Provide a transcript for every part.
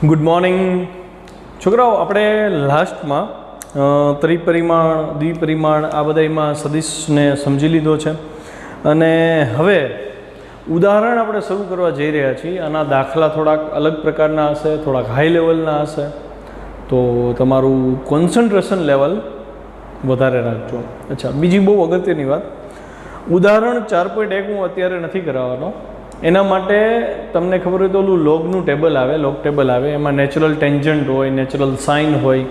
Good morning છોકરાઓ, આપણે લાસ્ટમાં ત્રિપરિમાણ, દ્વિપરિમાણ આ બધામાં સદિશને સમજી લીધો છે અને હવે ઉદાહરણ આપણે શરૂ કરવા જઈ રહ્યા છીએ. આના દાખલા થોડાક અલગ પ્રકારના હશે, થોડાક હાઈ લેવલના હશે, તો તમારું કોન્સન્ટ્રેશન લેવલ વધારે રાખજો. અચ્છા, બીજી બહુ અગત્યની વાત, ઉદાહરણ 4.1 હું અત્યારે નથી કરાવવાનો. એના માટે તમને ખબર હોય તો ઓલું લોગનું ટેબલ આવે, લોગ ટેબલ આવે, એમાં નેચરલ ટેન્જન્ટ હોય, નેચરલ સાઇન હોય.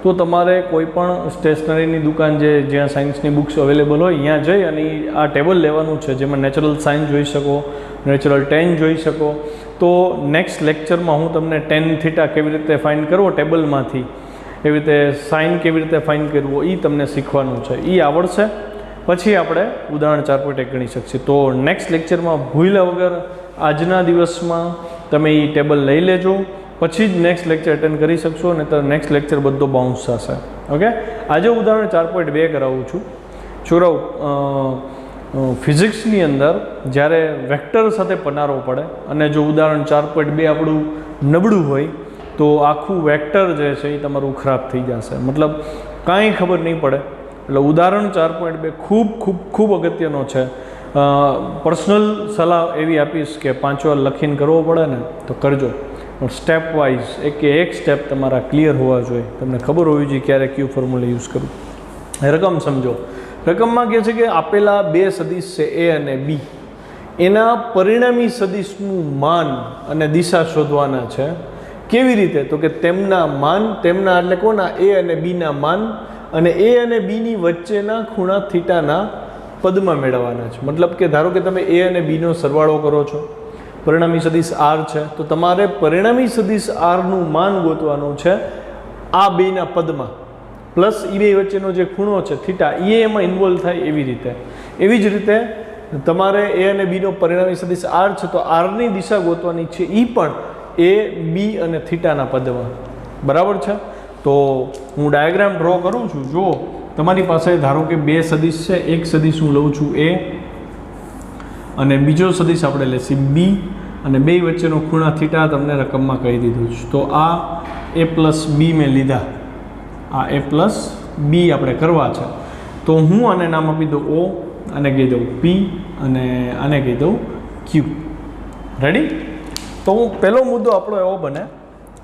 તો તમારે કોઈ પણ સ્ટેશનરીની દુકાન જ્યાં સાયન્સની બુક્સ અવેલેબલ હોય ત્યાં જઈ અને આ ટેબલ લેવાનું છે, જેમાં નેચરલ સાઇન જોઈ શકો, નેચરલ ટેન જોઈ શકો. તો નેક્સ્ટ લેક્ચરમાં હું તમને ટેન થીટા કેવી રીતે ફાઇન્ડ કરવો ટેબલમાંથી, એવી રીતે સાઇન કેવી રીતે ફાઇન્ડ કરવો એ તમને શીખવાનું છે. એ આવડશે પછી આપણે ઉદાહરણ 4.1 ગણી શકીએ. તો નેક્સ્ટ લેક્ચરમાં ભૂલ્યા વગર આજના દિવસમાં તમે એ ટેબલ લઈ લેજો, પછી જ નેક્સ્ટ લેક્ચર અટેન્ડ કરી શકશો, અને તો નેક્સ્ટ લેક્ચર બધો બાઉન્સ થશે. ઓકે, આજે ઉદાહરણ 4.2 કરાવું છું. છોકરાઓ, ફિઝિક્સની અંદર જ્યારે વેક્ટર સાથે પનારો પડે અને જો ઉદાહરણ 4.2 આપણું નબળું હોય તો આખું વેક્ટર જે છે એ તમારું ખરાબ થઈ જશે, મતલબ કાંઈ ખબર નહીં પડે. એટલે ઉદાહરણ 4.2 ખૂબ ખૂબ ખૂબ અગત્યનો છે. પર્સનલ સલાહ એવી આપીશ કે 5 વાર લખીને કરવો પડે ને તો કરજો, પણ સ્ટેપ વાઇઝ એક સ્ટેપ તમારા ક્લિયર હોવા જોઈએ. તમને ખબર હોવી જોઈએ ક્યારે કયું ફોર્મ્યુલા યુઝ કરવું. રકમ સમજો. રકમમાં કહે છે કે આપેલા બે સદિશ છે એ અને બી, એના પરિણામી સદિશનું માન અને દિશા શોધવાના છે. કેવી રીતે? તો કે તેમના માન, તેમના એટલે કોના? એ અને બીના માન અને એ અને બીની વચ્ચેના ખૂણા થીટાના પદમાં મેળવવાના છે. મતલબ કે ધારો કે તમે એ અને બીનો સરવાળો કરો છો, પરિણામી સદિશ આર છે, તો તમારે પરિણામી સદિશ આરનું માન ગોતવાનું છે આ બેના પદમાં, પ્લસ એ બે વચ્ચેનો જે ખૂણો છે થીટા એ એમાં ઇન્વોલ્વ થાય. એવી જ રીતે તમારે એ અને બીનો પરિણામી સદિશ આર છે, તો આરની દિશા ગોતવાની છે એ પણ એ બી અને થીટાના પદમાં. બરાબર છે? તો હું ડાયાગ્રામ ડ્રો કરું છું. જો તમારી પાસે ધારો કે બે સદિશ છે, એક સદિશ હું લઉં છું એ અને બીજો સદિશ આપણે લેશું બી, અને બે વચ્ચેનો ખૂણા થીટા તમને રકમમાં કહી દીધું છે. તો આ એ પ્લસ બી મેં લીધા, આ એ પ્લસ બી આપણે કરવા છે. તો હું આને નામ આપી દઉં ઓ, આને કહી દઉં પી અને આને કહી દઉં ક્યુ. રેડી? તો હું પહેલો મુદ્દો આપણો એવો બને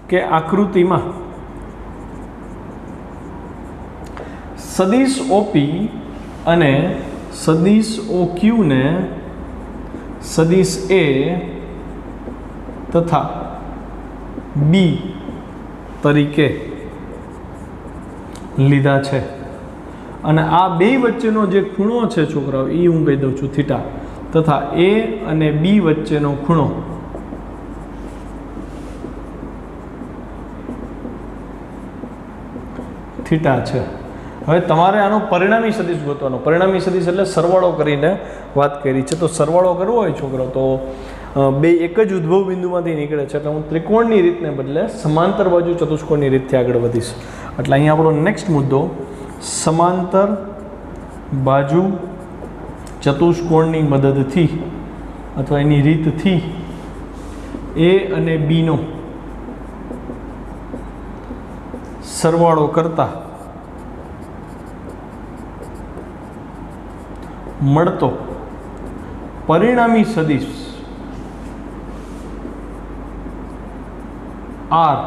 કે આકૃતિમાં સદિશ ઓપી અને સદિશ ઓક્યુને સદિશ એ તથા બી તરીકે લીધા છે, અને આ બે વચ્ચેનો જે ખૂણો છે છોકરાઓ એ હું કહી દઉં છું થીટા, તથા એ અને બી વચ્ચેનો ખૂણો થીટા છે. હવે તમારે આનો પરિણામી સદિશ ગોતવાનો. પરિણામી સદિશ એટલે સરવાળો કરીને વાત કરી છે. તો સરવાળો કરવો હોય છોકરો તો બે એક જ ઉદ્ભવ બિંદુમાંથી નીકળે છે, એટલે હું ત્રિકોણની રીતને બદલે સમાંતર બાજુ ચતુષ્કોણની રીતથી આગળ વધીશ. એટલે અહીંયા આપણો નેક્સ્ટ મુદ્દો સમાંતર બાજુ ચતુષ્કોણની મદદથી અથવા એની રીતથી એ અને બીનો સરવાળો કરતા મળતો પરિણામી સદિશ આર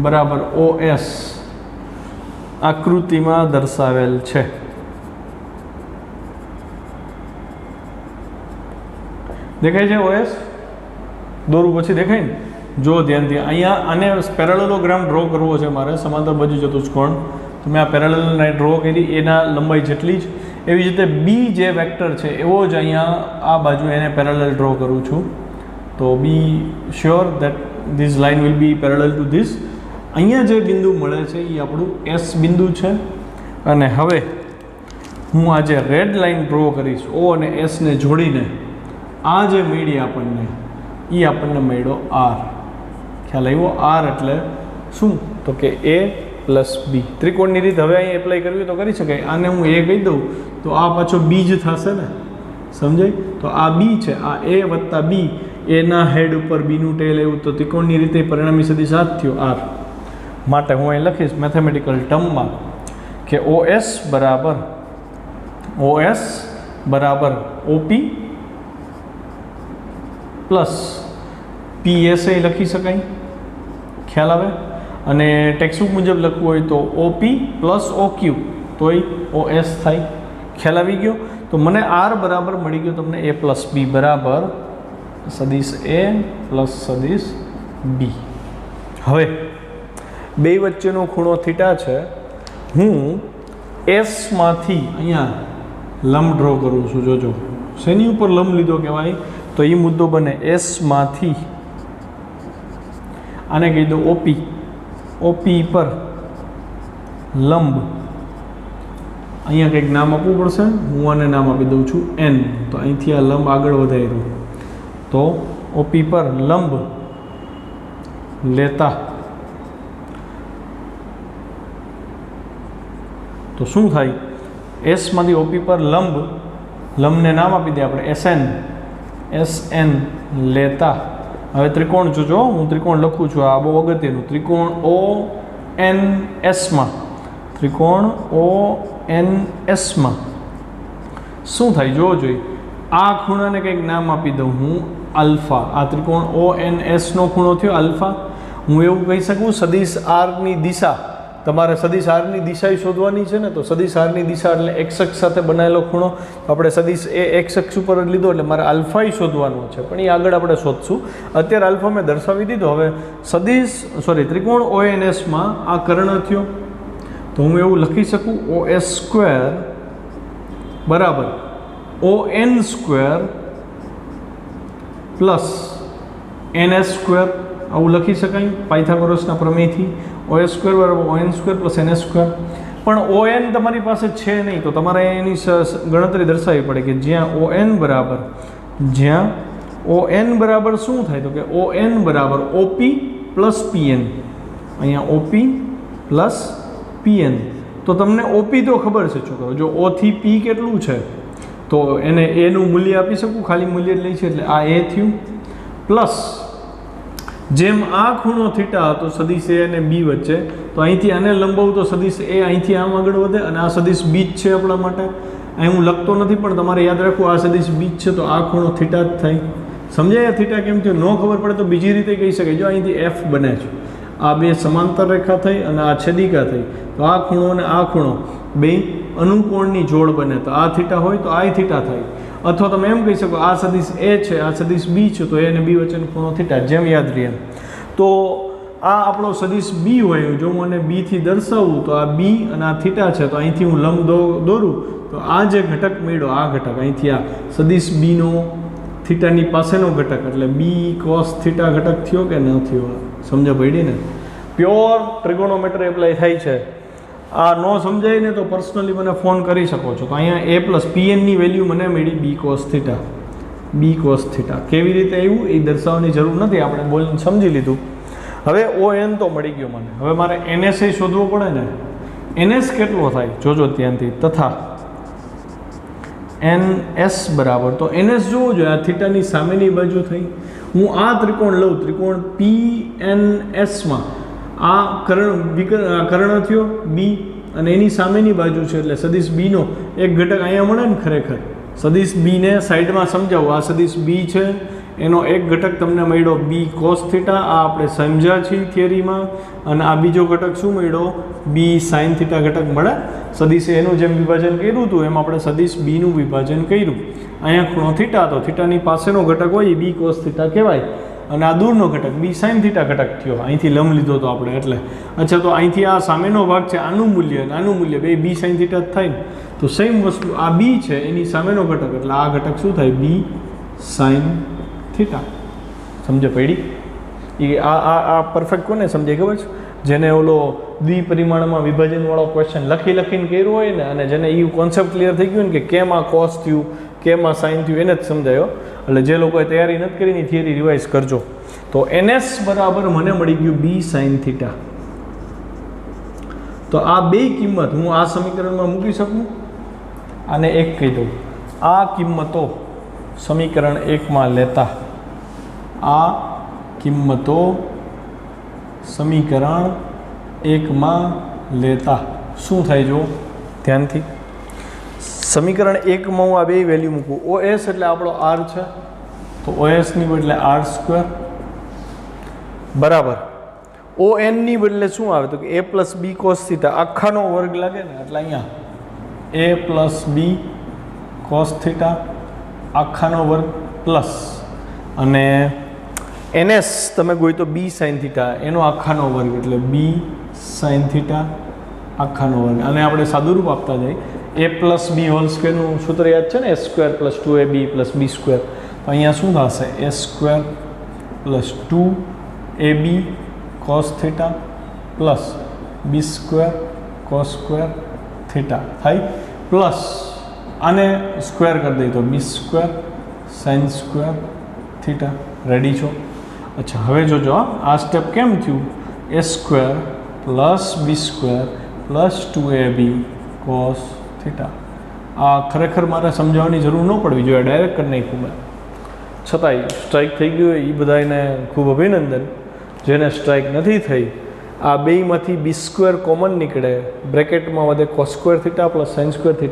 બરાબર OS આકૃતિમાં દર્શાવેલ છે. દેખાય છે OS? દોરું પછી દેખાય ને? જો ધ્યાનથી અહીંયા આને પેરેલલોગ્રામ ડ્રો કરવો છે મારે, સમાંતર બાજુ ચતુષ્કોણ. તો મેં આ પેરેલલ લાઈન ડ્રો કરી, એના લંબાઈ જેટલી જ. એવી જ રીતે બી જે વેક્ટર છે એવો જ અહીંયા આ બાજુ એને પેરેલલ ડ્રો કરું છું. તો be sure that this line will be parallel to this. અહીંયા જે બિંદુ મળે છે એ આપણું એસ બિંદુ છે. અને હવે હું આ જે રેડ લાઇન ડ્રો કરીશ ઓ અને એસને જોડીને, આ જે મળી આપણને એ આપણને મળ્યો આર. ખ્યાલ આવ્યો? આર એટલે શું? તો કે એ પ્લસ બી. ત્રિકોણની રીત હવે અહીં એપ્લાય કરવી તો કરી શકાય. આને હું એ કહી દઉં તો આ પાછો બી જ થશે ને, સમજાય? તો આ બી છે, આ એ વત્તા બી એના હેડ ઉપર બીનું ટેલ આવ્યું તો ત્રિકોણની રીતે પરિણામી સદિશ આ જ થયો આર. માટે હું અહીં લખીશ મેથેમેટિકલ ટર્મમાં કે OS બરાબર OP પ્લસ PSA લખી શકાય, ખ્યાલ આવે. અને ટેક્સ્ટબુક મુજબ લખવું હોય તો OP પ્લસ OQ તોય OS થાય, ખ્યાલ આવી ગયો. તો મને R બરાબર મળી ગયો તમને A પ્લસ B બરાબર સદિશ A પ્લસ સદિશ B. હવે બે વચ્ચેનો ખૂણો થીટા છે. હું એસમાંથી અહીંયા લંબ ડ્રો કરું છું. જોજો શેની ઉપર લંબ લીધો કહેવાય તો એ મુદ્દો બને એસમાંથી આને કહી દો OP પર લંબ. અહીંયા કંઈક નામ આપવું પડશે, હું આને નામ આપી દઉં છું N. તો અહીંથી આ લંબ આગળ વધાર્યું તો OP પર લંબ લેતા તો શું થાય? એસમાંથી OP પર લંબને નામ આપી દે આપણે SN લેતા. હવે ત્રિકોણ જોજો, હું ત્રિકોણ લખું છું, આ બહુ અગત્યનું. ત્રિકોણ ONS માં શું થાય જોવો જોઈએ. આ ખૂણાને કંઈક નામ આપી દઉં હું આલ્ફા. આ ત્રિકોણ ONS નો ખૂણો થયો આલ્ફા. હું એવું કહી શકું સદિશ આરની દિશા, તમારે સદિશ આરની દિશા શોધવાની છે ને, તો સદિશ આરની દિશા એટલે એક્સ અક્ષ સાથે બનાવેલો ખૂણો. આપણે સદિશ એ એક્સ અક્ષ ઉપર જ લીધો એટલે મારે આલ્ફા શોધવાનો છે, પણ એ આગળ આપણે શોધશું. અત્યારે આલ્ફા મેં દર્શાવી દીધો. હવે ત્રિકોણ ONS માં આ કર્ણ થયો તો હું એવું લખી શકું OS² બરાબર ON² પ્લસ NS². આવું લખી શકાય પાયથાગોરસના પ્રમેયથી. OS² બરાબર ON² પ્લસ NS². પણ ON તમારી પાસે છે નહીં તો તમારે એની ગણતરી દર્શાવવી પડે કે જ્યાં ON બરાબર શું થાય તો કે ON બરાબર OP પ્લસ PN. અહીંયા OP પ્લસ PN. તો તમને OP તો ખબર છે છોકરો, જો O થી P કેટલું છે તો એને એનું મૂલ્ય આપી શકું, ખાલી મૂલ્ય જ લઈ છે એટલે આ A થયું. પ્લસ જેમ આ ખૂણો થીટા હતો સદિશ A અને B વચ્ચે, તો અહીંથી આને લંબાવું તો સદિશ A અહીંથી આમ આગળ વધે અને આ સદિશ B જ છે આપણા માટે. અહીં હું લખતો નથી પણ તમારે યાદ રાખવું આ સદિશ B જ છે તો આ ખૂણો થીટા જ થાય. સમજાય? થીટા કેમ થયો? ન ખબર પડે તો બીજી રીતે કહી શકાય. જો અહીંથી F બને છે, આ બે સમાંતર રેખા થઈ અને આ છેદિકા થઈ, તો આ ખૂણો અને આ ખૂણો બે અનુકોણની જોડ બને. તો આ થીટા હોય તો આ થીટા થાય. અથવા તમે એમ કહી શકો આ સદિશ A છે, આ સદિશ B છે, તો A અને B વચ્ચેનો ખૂણો થીટા. જેમ યાદ રહે એમ. તો આ આપણો સદિશ B હોય, જો હું આને B થી દર્શાવું તો આ B અને આ થીટા છે, તો અહીંથી હું લંબ દોરું તો આ જે ઘટક મળ્યો, આ ઘટક અહીંથી આ સદિશ B નો થીટાની પાસેનો ઘટક એટલે B cos થીટા ઘટક થયો કે ન થયો? સમજ પડી ને? પ્યોર ટ્રિગોનોમેટ્રી એપ્લાય થાય છે. આ ન સમજાય ને તો પર્સનલી મને ફોન કરી શકો છો. તો અહીંયા A પ્લસ PN ની વેલ્યુ મને મળી B cos થીટા. કેવી રીતે આવ્યું એ દર્શાવવાની જરૂર નથી, આપણે બોલીને સમજી લીધું. હવે ON તો મળી ગયો મને. હવે મારે NS શોધવો પડે ને. NS કેટલો થાય જોજો ધ્યાનથી. તથા NS બરાબર, તો NS જોવો જોઈએ આ થીટાની સામેની બાજુ થઈ. હું આ ત્રિકોણ લઉં, ત્રિકોણ PNS માં આ કર્ણ થયો B અને એની સામેની બાજુ છે એટલે સદિશ B નો એક ઘટક અહીંયા મળે ને. ખરેખર સદિશ B ને સાઈડમાં સમજાવું. આ સદિશ B છે, એનો એક ઘટક તમને મળ્યો B cos થીટા, આ આપણે સમજ્યા છીએ થિયરીમાં. અને આ બીજો ઘટક શું મળ્યો? B sin થીટા ઘટક મળે. સદિશ એનું જેમ વિભાજન કર્યું હતું એમ આપણે સદિશ B નું વિભાજન કર્યું. અહીંયા ખૂણો થીટા, તો થીટાની પાસેનો ઘટક હોય B cos થીટા કહેવાય. અને આ દૂરનો ઘટક B sin થીટા ઘટક થયો. અહીંથી લંબ લીધો તો આપણે એટલે. અચ્છા, તો અહીંથી આ સામેનો ભાગ છે આનું મૂલ્ય અને આનું મૂલ્ય બે B sin થીટા જ થાય ને. તો સેમ વસ્તુ આ B છે એની સામેનો ઘટક એટલે આ ઘટક શું થાય? B sin theta. સમજ પડી? એ આ પરફેક્ટ કોને સમજાય ખબર છે? જેને ઓલો દ્વિપરિમાણમાં વિભાજનવાળો ક્વેશ્ચન લખીને કર્યું હોય ને, અને જેને એ કોન્સેપ્ટ ક્લિયર થઈ ગયું ને કે કેમ આ કોસ થયું, કેમ આ સાઇન થયું, એને જ સમજાયો. એટલે જે લોકોએ તૈયારી નથી કરી એની થિયરી રિવાઇઝ કરજો. તો NS બરાબર મને મળી ગયું B sin થીટા. તો આ બે કિંમત હું આ સમીકરણમાં મૂકી શકું. આને 1 કહી દઉં. આ કિંમતો સમીકરણ 1 માં લેતા આ કિંમતો સમીકરણ 1માં લેતા શું થાય જો ધ્યાનથી સમીકરણ 1માં હું આ બે વેલ્યુ મૂકું OS એટલે આપણો R છે તો OS ની બદલે R² બરાબર ON ની બદલે શું આવે તો કે a + b cos θ આખાનો વર્ગ લાગે ને એટલે અહીંયા a + b cos θ આખાનો વર્ગ પ્લસ અને NS તમે ગોઈ તો b sin θ એનો આખાનો વર્ગ એટલે b sin θ આખાનો વર્ગ અને આપણે સાદુરૂપ આપતા જઈએ a + b હોલ સ્ક્વેરનું સૂત્ર યાદ છે ને a² + 2ab + b² તો અહીંયા શું થશે a² + 2ab cos θ plus b² cos² θ થાય પ્લસ આને સ્ક્વેર કરી દઈએ તો b² sin² θ રેડી છો અચ્છા હવે જોજો આ સ્ટેપ કેમ થયું a² + b² + 2ab cos θ આ ખરેખર મારે સમજાવવાની જરૂર ન પડવી જોઈએ ડાયરેક્ટ કરી નાખ્યું મેં છતાંય સ્ટ્રાઇક થઈ ગયું એ બધાને ખૂબ અભિનંદન જેને સ્ટ્રાઇક નથી થઈ આ બેયમાંથી b² કોમન નીકળે બ્રેકેટમાં વધે cos² θ + sin² θ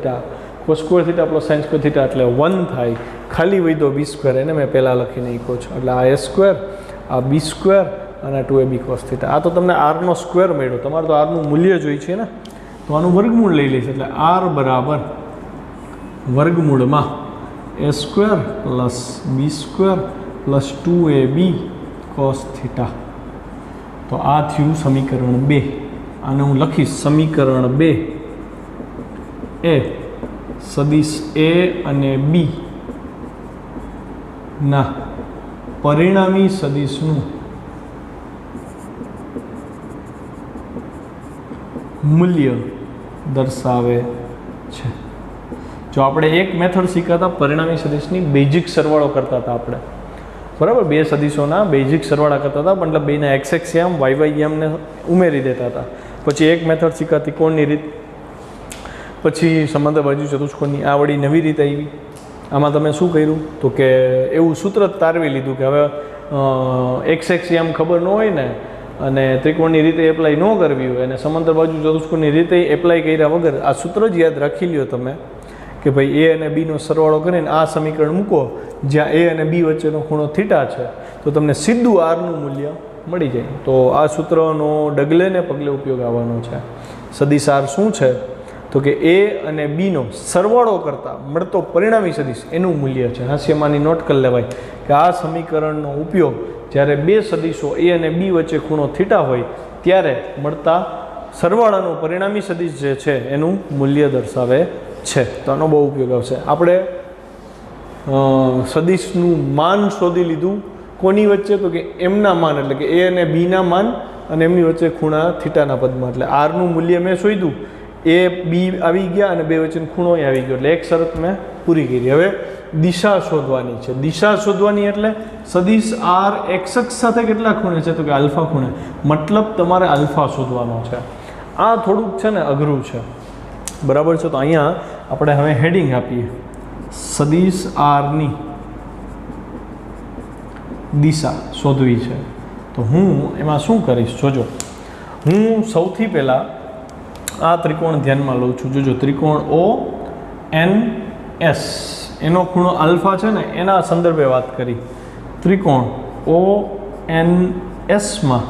cos² θ + sin² θ એટલે 1 થાય ખાલી વધ્યો b² એને મેં પહેલાં લખી નાખ્યો છે એટલે આ a² આ b² અને 2ab cos θ આ તો તમને r નો સ્ક્વેર મળ્યો તમારે તો r નું મૂલ્ય જોઈ છે ને તો આનું વર્ગમૂળ લઈ લઈશ એટલે r બરાબર વર્ગમૂળમાં a² + b² + 2ab cos θ તો આ થયું સમીકરણ 2 આને હું લખીશ સમીકરણ 2 એ સદિશ a અને b ના પરિણામી સદિશનું મૂલ્ય દર્શાવે છે જો આપણે એક મેથડ શીખ્યા પરિણામી સદિશની બેઝિક સરવાળો કરતા હતા આપણે બરાબર બે સદિશોના બેઝિક સરવાળા કરતા હતા મતલબ બેના XXM YYM ને ઉમેરી દેતા હતા પછી એક મેથડ શીખાતી કોણની રીત પછી સમાંતર બાજુ ચતુષ્કોણની આ વળી નવી રીત આવી આમાં તમે શું કર્યું તો કે એવું સૂત્ર તારવી લીધું કે હવે XXM ખબર ન હોય ને અને ત્રિકોણની રીતે એપ્લાય ન કરવી હોય અને સમાંતર બાજુ ચતુષ્કોણની રીતે એપ્લાય કર્યા વગર આ સૂત્ર જ યાદ રાખી લ્યો તમે કે ભાઈ a અને b નો સરવાળો કરીને આ સમીકરણ મૂકો જ્યાં a અને b વચ્ચેનો ખૂણો થીટા છે તો તમને સીધું r નું મૂલ્ય મળી જાય તો આ સૂત્રનો ડગલે ને પગલે ઉપયોગ આવવાનો છે સદિશ r શું છે તો કે a અને b નો સરવાળો કરતાં મળતો પરિણામી સદિશ એનું મૂલ્ય છે હાસ્યમાંની નોટ કરી લેવાય કે આ સમીકરણનો ઉપયોગ જ્યારે બે સદિશો a અને b વચ્ચે ખૂણો થીટા હોય ત્યારે મળતા સરવાળાનું પરિણામી સદિશ જે છે એનું મૂલ્ય દર્શાવે છે તો આનો બહુ ઉપયોગ આવશે આપણે સદિશનું માન શોધી લીધું કોની વચ્ચે તો કે એમના માન એટલે કે a અને b ના માન અને એમની વચ્ચે ખૂણા થીટાના પદમાં એટલે r નું મૂલ્ય મેં શોધ્યું a b આવી ગયા અને બે વચ્ચેનો ખૂણો આવી ગયો એટલે એક શરત મેં પૂરી કરી હવે દિશા શોધવાની છે દિશા શોધવાની એટલે સદિશ r x અક્ષ સાથે કેટલા ખૂણે છે તો કે આલ્ફા ખૂણે મતલબ તમારે આલ્ફા શોધવાનો છે આ થોડુંક છે ને અઘરું છે બરાબર છે તો અહીંયા આપણે હવે હેડિંગ આપીએ સદિશ r ની દિશા શોધવી છે તો હું એમાં શું કરીશ જોજો હું સૌથી પહેલાં આ ત્રિકોણ ધ્યાનમાં લઉં છું જોજો ત્રિકોણ ONS એનો ખૂણો આલ્ફા છે ને એના સંદર્ભે વાત કરી ત્રિકોણ ONS માં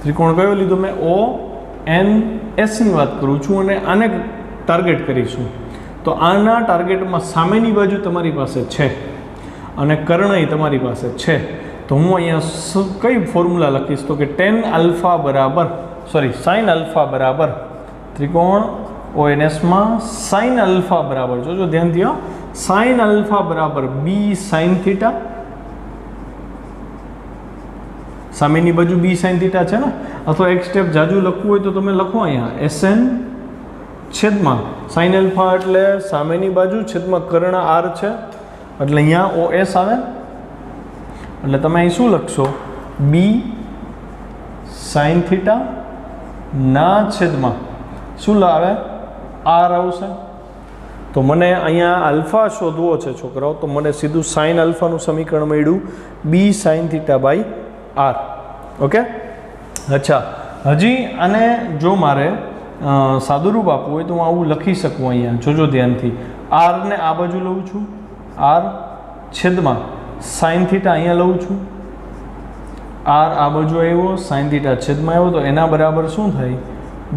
ત્રિકોણ કયો લીધો મેં ONS ની વાત કરું છું અને આને ટાર્ગેટ કરીશું તો આના ટાર્ગેટમાં સામેની બાજુ તમારી પાસે છે અને કર્ણય તમારી પાસે છે તો હું અહીંયા કઈ ફોર્મ્યુલા લખીશ તો કે tan આલ્ફા બરાબર sin આલ્ફા બરાબર ત્રિકોણ ONS માં sin આલ્ફા બરાબર જોજો ધ્યાનથી sin આલ્ફા બરાબર b sin થીટા સામેની બાજુ b sin થીટા છે ને અથવા એક સ્ટેપ જાજુ લખવું હોય તો તમે લખો અહીંયા SN છેદમાં sin આલ્ફા એટલે સામેની બાજુ છેદમાં કર્ણ r છે એટલે અહીંયા OS આવે એટલે તમે અહીં શું લખશો b sin થીટા ના છેદમાં શું આવે r આવશે તો મને અહીંયા આલ્ફા શોધવો છે છોકરાઓ, તો મને સીધું સાઇન આલ્ફાનું સમીકરણ મળ્યું B sine theta by R. Okay, અચ્છા, હજી આને જો મારે સાદુરૂપ આપવું હોય તો હું આવું લખી શકું. અહીંયા જોજો ધ્યાનથી, આરને આ બાજુ લઉં છું, આર છેદમાં સાઇન થીટા અહીંયા લઉં છું, આર આ બાજુ આવ્યો, સાઇન થીટા છેદમાં આવ્યો, તો એના બરાબર શું થાય?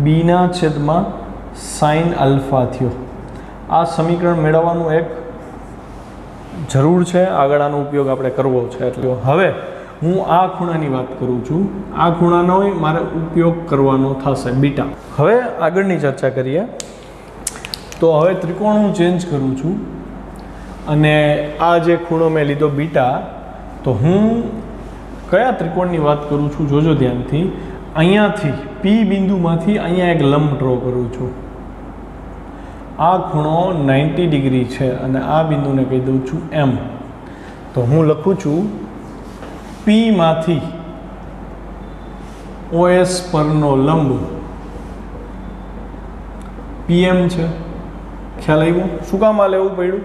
બીના છેદમાં સાઇન આલ્ફા થયો. આ સમીકરણ મેળવવાનું એક જરૂર છે, આગળ આનો ઉપયોગ આપણે કરવો છે. એટલે હવે હું આ ખૂણાની વાત કરું છું, આ ખૂણાનો મારે ઉપયોગ કરવાનો થશે બીટા. હવે આગળની ચર્ચા કરીએ. તો હવે ત્રિકોણ હું ચેન્જ કરું છું અને આ જે ખૂણો મેં લીધો બીટા, તો હું કયા ત્રિકોણની વાત કરું છું જોજો ધ્યાનથી. અહીંયાથી પી બિંદુમાંથી અહીંયા એક લંબ ડ્રો કરું છું. આ ખૂણો 90 ડિગ્રી છે અને આ બિંદુને કહી દઉં છું એમ. તો હું લખું છું પીમાંથી OS પરનો લંબ PM છે. ખ્યાલ આવ્યો? શું કામ આ લેવું પડ્યું?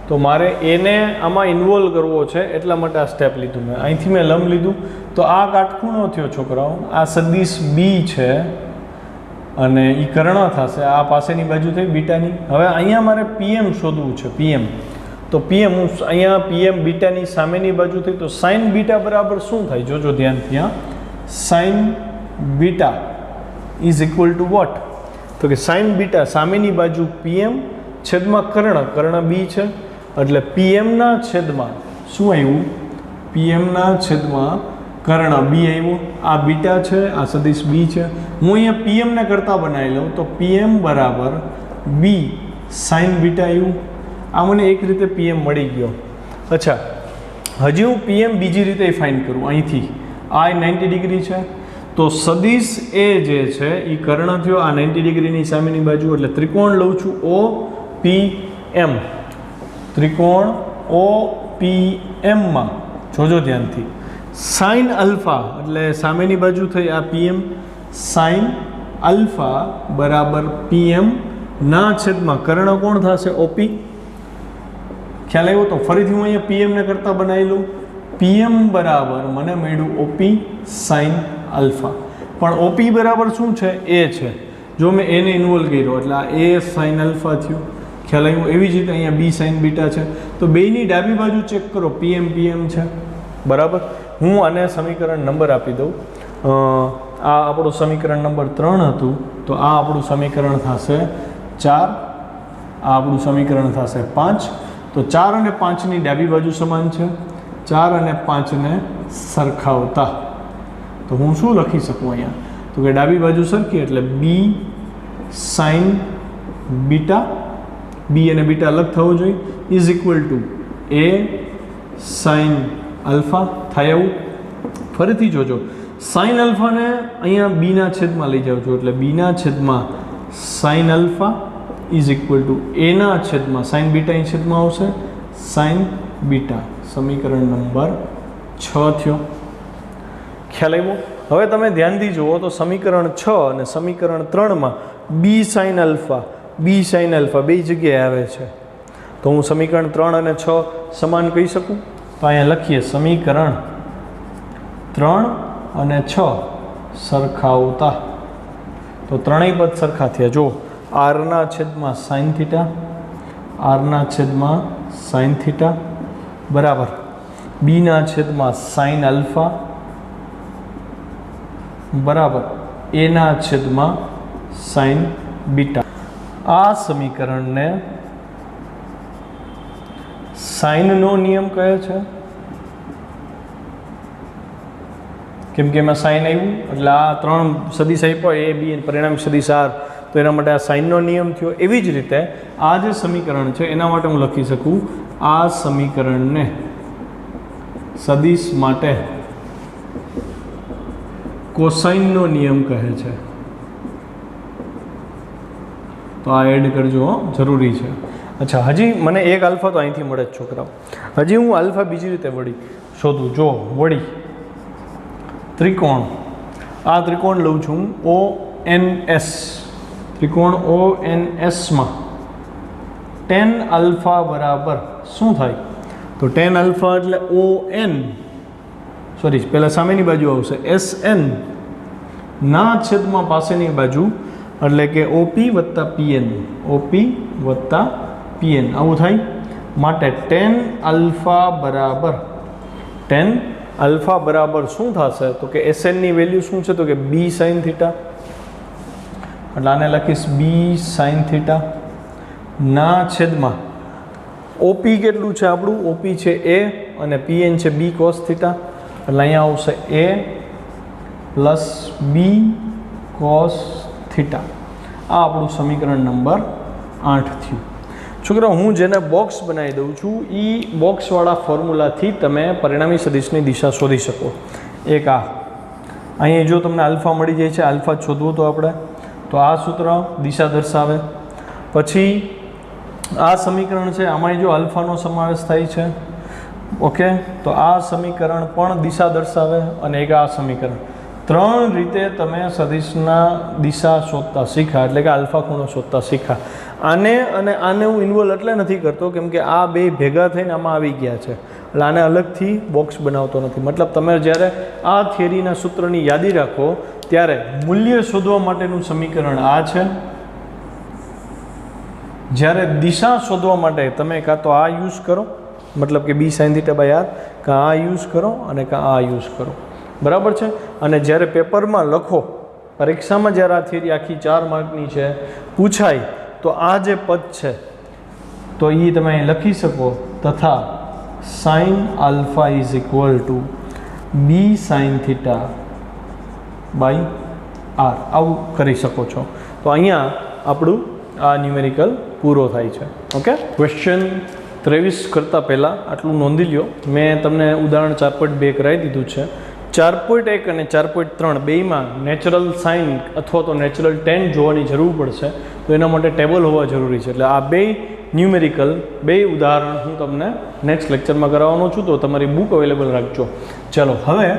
તો મારે એને આમાં ઇન્વોલ્વ કરવો છે, એટલા માટે આ સ્ટેપ લીધું મેં. અહીંથી મેં લંબ લીધું, તો આ કાટખૂણો થયો છોકરાઓ, આ સદિશ બી છે અને એ કર્ણ થશે, આ પાસેની બાજુ થઈ બીટાની. હવે અહીંયા મારે PM શોધવું છે, PM. તો PM હું અહીંયા PM બીટાની સામેની બાજુ થઈ, તો સાઇન બીટા બરાબર શું થાય જોજો ધ્યાનથી. હા, sine beta is equal to what? તો કે સાઇન બીટા સામેની બાજુ PM છેદમાં કર્ણ બી છે, એટલે PMના છેદમાં શું આવ્યું? PMના છેદમાં કર્ણ બી આવ્યું. આ બીટા છે, આ સદિશ બી છે. હું અહીંયા PMને કરતા બનાવી લઉં, તો PM બરાબર બી સાઇન બીટા આવ્યું. આ મને એક રીતે PM મળી ગયો. અચ્છા, હજી હું PM બીજી રીતે ફાઇન્ડ કરું. અહીંથી આ 90 ડિગ્રી છે, તો સદિશ એ જે છે એ કર્ણ થયો, આ 90 ડિગ્રીની સામેની બાજુ, એટલે ત્રિકોણ લઉં છું OPM. ત્રિકોણ OPMમાં જોજો ધ્યાનથી સાઇન આલ્ફા, એટલે સામેની બાજુ થઈ આ PM, સાઇન આલ્ફા બરાબર PM ના છેદમાં કર્ણ કોણ થશે? OP. ખ્યાલ આવ્યો? તો ફરીથી હું અહીંયા PMને કરતા બનાવી લઉં. PM બરાબર મને મળ્યું OP સાઇન આલ્ફા. પણ OP બરાબર શું છે? A છે. જો મેં એને ઇન્વોલ્વ કર્યો એટલે આ A સાઇન આલ્ફા થયું. ખ્યાલ આવ્યો? એવી જ રીતે અહીંયા B સાઇન બીટા છે. તો બેયની ડાબી બાજુ ચેક કરો, PM છે. બરાબર. હું આને સમીકરણ નંબર આપી દઉં. આ આપણું સમીકરણ નંબર 3 હતું, તો આ આપણું સમીકરણ થશે 4, આ આપણું સમીકરણ થશે 5. તો 4 અને 5ની ડાબી બાજુ સમાન છે, 4 અને 5ને સરખાવતા તો હું શું લખી શકું અહીંયા? તો કે ડાબી બાજુ સરખી એટલે બી સાઇન બીટા, બી અને બીટા અલગ થવો જોઈએ, is equal two A sine alpha થાય. એવું ફરીથી જોજો, સાઇન આલ્ફાને અહીંયા બીના છેદમાં લઈ જાઉં છું, એટલે બીના છેદમાં sine alpha is equal two એના છેદમાં સાઇન બીટાની છેદમાં આવશે સાઇન બીટા. સમીકરણ નંબર 6 થયો. ખ્યાલ આવ્યો? હવે તમે ધ્યાનથી જુઓ તો સમીકરણ 6 અને સમીકરણ 3માં બી સાઇન આલ્ફા બે જગ્યાએ આવે છે. તો હું સમીકરણ 3 અને 6 સમાન કહી શકું? તો અહીંયા લખીએ સમીકરણ 3 અને 6 સરખાવતા, તો ત્રણેય પદ સરખા થયા. જો આરના છેદમાં સાઇન થીટા, આરના છેદમાં સાઇન થીટા બરાબર બીના છેદમાં સાઇન આલ્ફા બરાબર એના છેદમાં સાઇન બીટા. આ સમીકરણને સાઇનનો નિયમ કહે છે, કેમ કે એમાં સાઇન આવ્યું એટલે આ ત્રણ સદિશ આપ્યો એ બી પરિણામ સદિશ આર, તો એના માટે આ સાઇનનો નિયમ થયો. એવી જ રીતે આ જે સમીકરણ છે એના માટે હું લખી શકું, આ સમીકરણને સદિશ માટે કોસાઇનનો નિયમ કહે છે. તો આ એડ કરજો, જરૂરી છે. અચ્છા, હજી મને એક આલ્ફા તો અહીંથી મળે જ છોકરાઓ. હજી હું આલ્ફા બીજી રીતે શોધું. જો વળી ત્રિકોણ, આ ત્રિકોણ લઉં છું ONS, ત્રિકોણ ONSમાં ટેન આલ્ફા બરાબર શું થાય? તો ટેન આલ્ફા એટલે ON, સોરી પહેલાં સામેની બાજુ આવશે SN ના છેદમાં પાસેની બાજુ એટલે કે OP વત્તા PN, OP વત્તા PN આવું થાય. માટે ટેન આલ્ફા બરાબર શું થશે? તો કે SN ની વેલ્યુ શું છે? તો કે B sin થીટા, એટલે આને લખીશ B sin થીટા ના છેદમાં OP કેટલું છે આપણું? OP છે A અને PN છે B cos થીટા, એટલે અહીંયા આવશે A plus B cos theta. આ આપણું સમીકરણ નંબર 8 થયું. છોકરાઓ, હું જેને બોક્સ બનાવી દઉં છું એ બોક્સવાળા ફોર્મ્યુલાથી તમે પરિણામી સદિશની દિશા શોધી શકો. એક અહીંયા જો તમને આલ્ફા મળી જાય છે, આલ્ફા શોધવું તો આપણે, તો આ સૂત્ર દિશા દર્શાવે. પછી આ સમીકરણ છે, આમાં જો આલ્ફાનો સમાવેશ થાય છે, ઓકે, તો આ સમીકરણ પણ દિશા દર્શાવે. અને એક આ સમીકરણ, 3 રીતે તમે સદિશના દિશા શોધતા શીખ્યા, એટલે કે આલ્ફા ખૂણો શોધતા શીખ્યા. આને અને આને હું ઇન્વોલ્વ એટલે નથી કરતો કેમ કે આ બે ભેગા થઈને આમાં આવી ગયા છે, એટલે આને અલગથી બોક્સ બનાવતો નથી. મતલબ તમે જ્યારે આ થિયરીના સૂત્રની યાદી રાખો ત્યારે મૂલ્ય શોધવા માટેનું સમીકરણ આ છે. જ્યારે દિશા શોધવા માટે તમે કાં તો આ યુઝ કરો, મતલબ કે B sin θ બાય R, કાં આ યુઝ કરો અને કાં આ યુઝ કરો, બરાબર છે. અને જ્યારે પેપરમાં લખો, પરીક્ષામાં જ્યારે આ થિયરી આખી 4 માર્કની છે પૂછાય, તો આ જે પદ છે તો એ તમે અહીં લખી શકો, તથા sin alpha is equal to B sin θ by R, આવું કરી શકો છો. તો અહીંયા આપણું આ ન્યુમેરિકલ પૂરો થાય છે. ઓકે, ક્વેશ્ચન 23 કરતાં પહેલાં આટલું નોંધી લ્યો, મેં તમને ઉદાહરણ 4.2 કરાવી દીધું છે. 4.1 અને 4.3 બેયમાં નેચરલ સાઇન અથવા તો નેચરલ ટેન જોવાની જરૂર પડશે, તો એના માટે ટેબલ હોવા જરૂરી છે. એટલે આ બે ન્યુમેરિકલ બે ઉદાહરણ હું તમને નેક્સ્ટ લેક્ચરમાં કરાવવાનો છું, તો તમારી બુક અવેલેબલ રાખજો. ચાલો હવે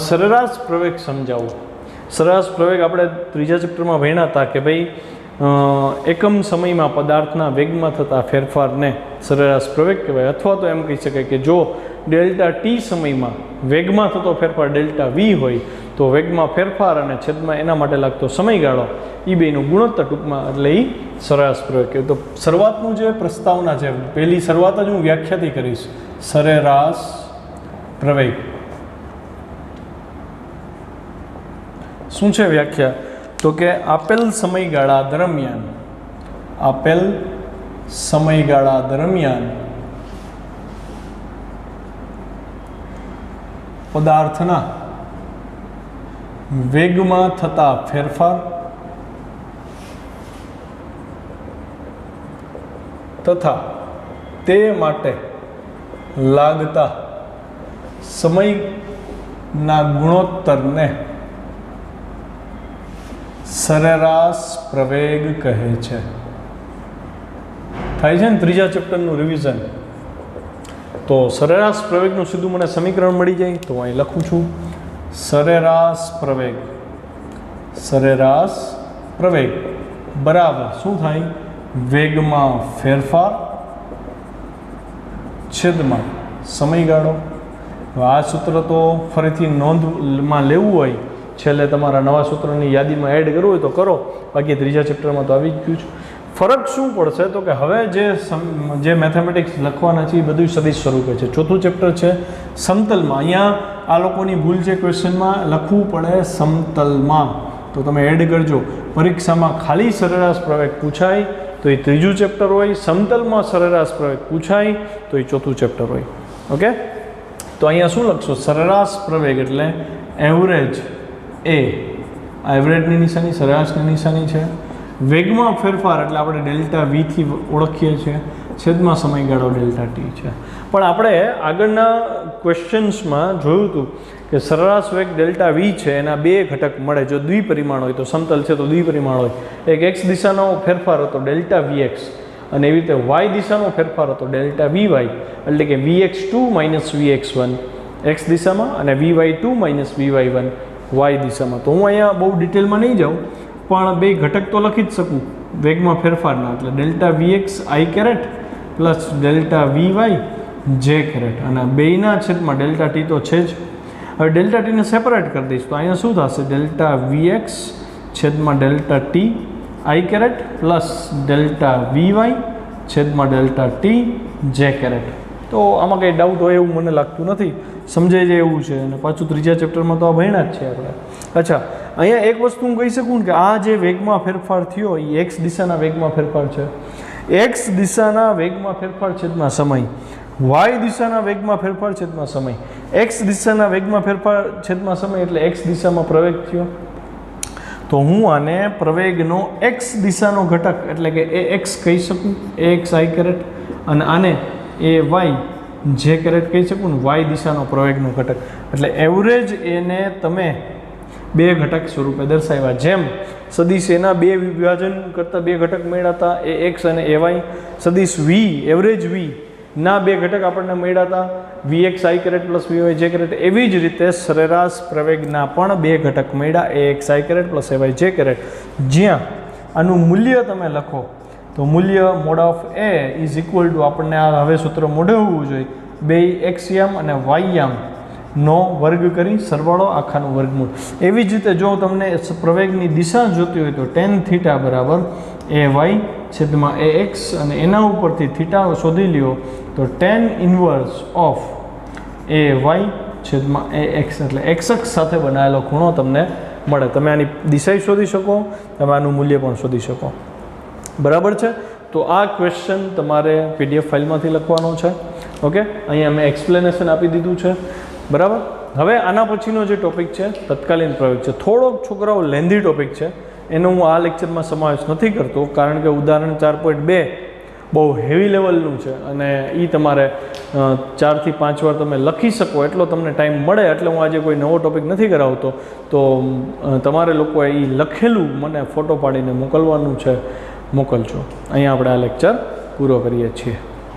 સરેરાશ પ્રવેગ સમજાવો. સરેરાશ પ્રવેગ આપણે 3જા ચેપ્ટરમાં ભણ્યા હતા કે ભાઈ એકમ સમયમાં પદાર્થના વેગમાં થતા ફેરફારને સરેરાશ પ્રવેગ કહેવાય. અથવા તો એમ કહી શકાય કે જો ડેલ્ટા ટી સમયમાં વેગમાં થતો ફેરફાર ડેલ્ટા વી હોય, તો વેગમાં ફેરફાર અને છેદમાં એના માટે લાગતો સમયગાળો એ બેનું ગુણોત્તર ટૂંકમાં, એટલે એ સરેરાશ પ્રવેગ કહેવાય. તો શરૂઆતનું જે પ્રસ્તાવના છે, પહેલી શરૂઆત જ હું વ્યાખ્યાથી કરીશ. સરેરાશ પ્રવેગ શું છે વ્યાખ્યા? તો કે આપેલ સમયગાળા દરમિયાન પદાર્થના વેગમાં થતા ફેરફાર તથા તે માટે લાગતા સમયના ગુણોત્તરને સરેરાશ પ્રવેગ કહે છે. થાય છે ને 3જા ચેપ્ટરનું રિવિઝન. તો સરેરાશ પ્રવેગનું સીધું મને સમીકરણ મળી જાય, તો અહીં લખું છું સરેરાશ પ્રવેગ બરાબર શું થાય? વેગમાં ફેરફાર છેદમાં સમયગાળો. આ સૂત્ર તો ફરીથી નોંધમાં લેવું હોય, છેલ્લે તમારા નવા સૂત્રની યાદીમાં એડ કરવું હોય તો કરો, બાકી 3જા ચેપ્ટરમાં તો આવી જ ગયું છે. ફરક શું પડશે? તો કે હવે જે મેથેમેટિક્સ લખવાના છે એ બધું સદિશ સ્વરૂપે છે. 4થું ચેપ્ટર છે સમતલમાં. અહીંયા આ લોકોની ભૂલ છે, ક્વેશ્ચનમાં લખવું પડે સમતલમાં, તો તમે એડ કરજો. પરીક્ષામાં ખાલી સરેરાશ પ્રવેગ પૂછાય તો એ 3જું ચેપ્ટર હોય, સમતલમાં સરેરાશ પ્રવેગ પૂછાય તો એ 4થું ચેપ્ટર હોય. ઓકે, તો અહીંયા શું લખશો? સરેરાશ પ્રવેગ એટલે એવરેજ એ, એવરેજની નિશાની સરેરાશની નિશાની છે. વેગમાં ફેરફાર એટલે આપણે ડેલ્ટા વીથી ઓળખીએ છીએ, છેદમાં સમયગાળો ડેલ્ટા ટી છે. પણ આપણે આગળના ક્વેશ્ચન્સમાં જોયું હતું કે સરેરાશ વેગ ડેલ્ટા વી છે, એના બે ઘટક મળે. જો દ્વિપરિમાણ હોય તો સમતલ છે તો દ્વિપરિમાણ હોય. એક એક્સ દિશાનો ફેરફાર હતો ડેલ્ટા વીએક્સ, અને એવી રીતે વાય દિશાનો ફેરફાર હતો ડેલ્ટા વી વાય, એટલે કે VX2 માઇનસ VX1 એક્સ દિશામાં અને VY2 માઇનસ VY1 વાય દિશામાં. તો હું અહીંયા બહુ ડિટેલમાં નહીં જાઉં, પણ બે ઘટક તો લખી જ શકું. વેગમાં ફેરફારના, એટલે ડેલ્ટા વીએક્સ આઈ કેરેટ પ્લસ ડેલ્ટા વીવાય જે કેરેટ, અને બેયના છેદમાં ડેલ્ટા ટી તો છે જ. હવે ડેલ્ટા ટીને સેપરેટ કરી દઈશ તો અહીંયા શું થશે? ડેલ્ટા વીએક્સ છેદમાં delta T I caret plus delta V Y છેદમાં ડેલ્ટા ટી જે કેરેટ. તો આમાં કંઈ ડાઉટ હોય એવું મને લાગતું નથી, સમજાઈ જાય એવું છે. અને પાછું ત્રીજા ચેપ્ટરમાં તો આ ભણ્યા જ છે આપણે. અચ્છા, અહીંયા એક વસ્તુ હું કહી શકું કે આ જે વેગમાં ફેરફાર થયો એ એક્સ દિશાના વેગમાં ફેરફાર છે. એક્સ દિશાના વેગમાં ફેરફાર છેદમાં સમય, વાય દિશાના વેગમાં ફેરફાર છેદમાં સમય. એક્સ દિશાના વેગમાં ફેરફાર છેદમાં સમય એટલે એક્સ દિશામાં પ્રવેગ થયો, તો હું આને પ્રવેગનો એક્સ દિશાનો ઘટક એટલે કે એ એક્સ કહી શકું, એ એક્સ આઈ કેરેટ, અને આને એ વાય જે કેરેટ કહી શકું ને, વાય દિશાનો પ્રવેગનો ઘટક. એટલે એવરેજ એને તમે બે ઘટક સ્વરૂપે દર્શાવ્યા. જેમ સદીશ એના બે વિભાજન કરતાં બે ઘટક મળ્યા હતા, એ એક્સ અને એ વાય. સદીશ વી, એવરેજ વી ના બે ઘટક આપણને મળ્યા હતા, V X I caret plus V Y J caret. એવી જ રીતે સરેરાશ પ્રવેગના પણ બે ઘટક મળ્યા, A X I caret plus A Y J caret. જ્યાં આનું મૂલ્ય તમે લખો તો મૂલ્ય mod of A is equal to, આપણને આ હવે સૂત્ર મોઢે હોવું જોઈએ, બે એક્સયામ અને વાયયામ નો વર્ગ કરી સરવાળો આખાનું વર્ગમૂળ. એવી જ રીતે જો તમને પ્રવેગની દિશા જોતી હોય તો ટેન થીટા બરાબર એ વાય છેદમાં એ એક્સ, અને એના ઉપરથી થીટા શોધી લ્યો તો tan inverse of A Y છેદમાં એ એક્સ, એટલે એક્સ અક્ષ સાથે બનાવેલો ખૂણો તમને મળે. તમે આની દિશા શોધી શકો, તમે આનું મૂલ્ય પણ શોધી શકો. બરાબર છે? તો આ ક્વેશ્ચન તમારે પીડીએફ ફાઇલમાંથી લખવાનો છે. ઓકે, અહીંયા મેં એક્સપ્લેનેશન આપી દીધું છે. બરાબર. હવે આના પછીનો જે ટોપિક છે તત્કાલીન પ્રયોગ છે. થોડોક છોકરાઓ લેન્ધી ટોપિક છે, એનો હું આ લેક્ચરમાં સમાવેશ નથી કરતો, કારણ કે ઉદાહરણ 4.2 બહુ હેવી લેવલનું છે, અને એ તમારે 4 થી 5 વાર તમે લખી શકો એટલો તમને ટાઈમ મળે, એટલે હું આજે કોઈ નવો ટોપિક નથી કરાવતો. તો તમારે લોકોએ એ લખેલું મને ફોટો પાડીને મોકલવાનું છે, મોકલજો. અહીંયા આપણે આ લેક્ચર પૂરો કરીએ છીએ.